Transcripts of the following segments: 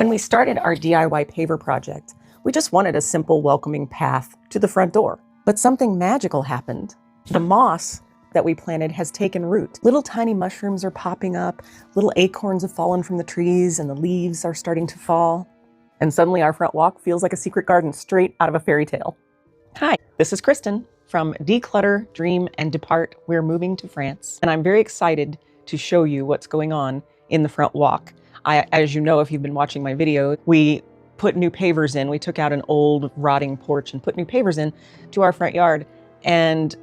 When we started our DIY paver project, we just wanted a simple, welcoming path to the front door. But something magical happened. The moss that we planted has taken root. Little tiny mushrooms are popping up, little acorns have fallen from the trees, and the leaves are starting to fall. And suddenly our front walk feels like a secret garden straight out of a fairy tale. Hi, this is Kristen from Declutter, Dream, and Depart. We're moving to France, and I'm very excited to show you what's going on in the front walk. As you know, if you've been watching my video, we put new pavers in. We took out an old rotting porch and put new pavers in to our front yard. And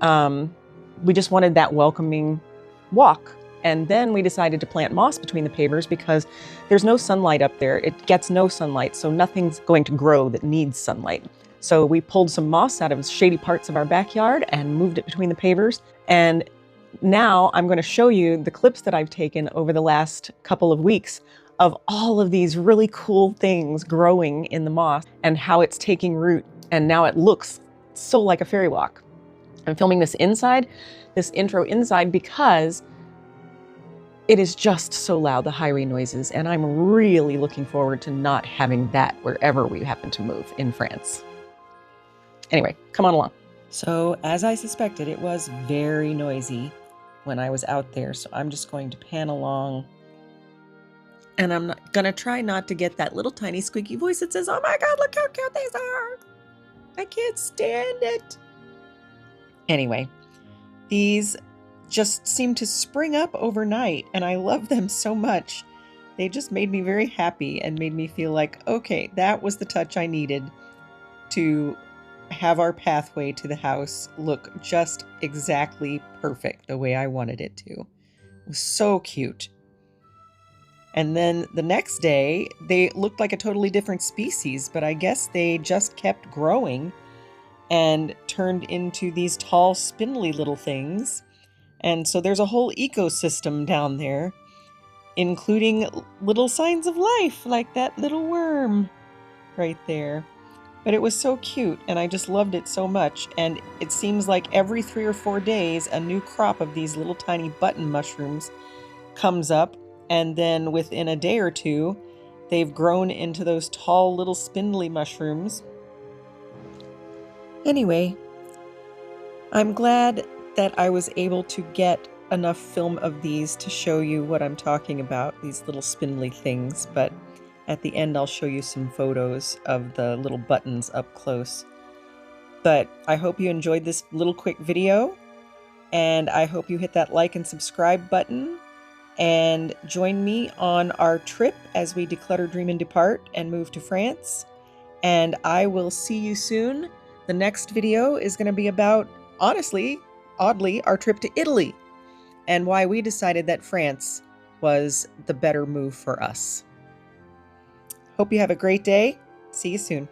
we just wanted that welcoming walk. And then we decided to plant moss between the pavers because there's no sunlight up there. It gets no sunlight, so nothing's going to grow that needs sunlight. So we pulled some moss out of shady parts of our backyard and moved it between the pavers. And now I'm going to show you the clips that I've taken over the last couple of weeks of all of these really cool things growing in the moss and how it's taking root. And now it looks so like a fairy walk. I'm filming this intro inside, because it is just so loud, the highway noises, and I'm really looking forward to not having that wherever we happen to move in France. Anyway, come on along. So as I suspected, it was very noisy when I was out there, so I'm just going to pan along. And I'm gonna try not to get that little tiny squeaky voice that says, "Oh my God, look how cute these are. I can't stand it." Anyway, these just seem to spring up overnight, and I love them so much. They just made me very happy and made me feel like, okay, that was the touch I needed to have our pathway to the house look just exactly perfect the way I wanted it to. It was so cute. And then the next day, they looked like a totally different species, but I guess they just kept growing and turned into these tall, spindly little things. And so there's a whole ecosystem down there, including little signs of life, like that little worm right there. But it was so cute, and I just loved it so much. And it seems like every 3 or 4 days, a new crop of these little tiny button mushrooms comes up. And then within a day or two, they've grown into those tall little spindly mushrooms. Anyway, I'm glad that I was able to get enough film of these to show you what I'm talking about, these little spindly things. But at the end, I'll show you some photos of the little buttons up close. But I hope you enjoyed this little quick video, and I hope you hit that like and subscribe button. And join me on our trip as we declutter, dream, and depart and move to France. And I will see you soon. The next video is going to be about, honestly, oddly, our trip to Italy and why we decided that France was the better move for us. Hope you have a great day. See you soon.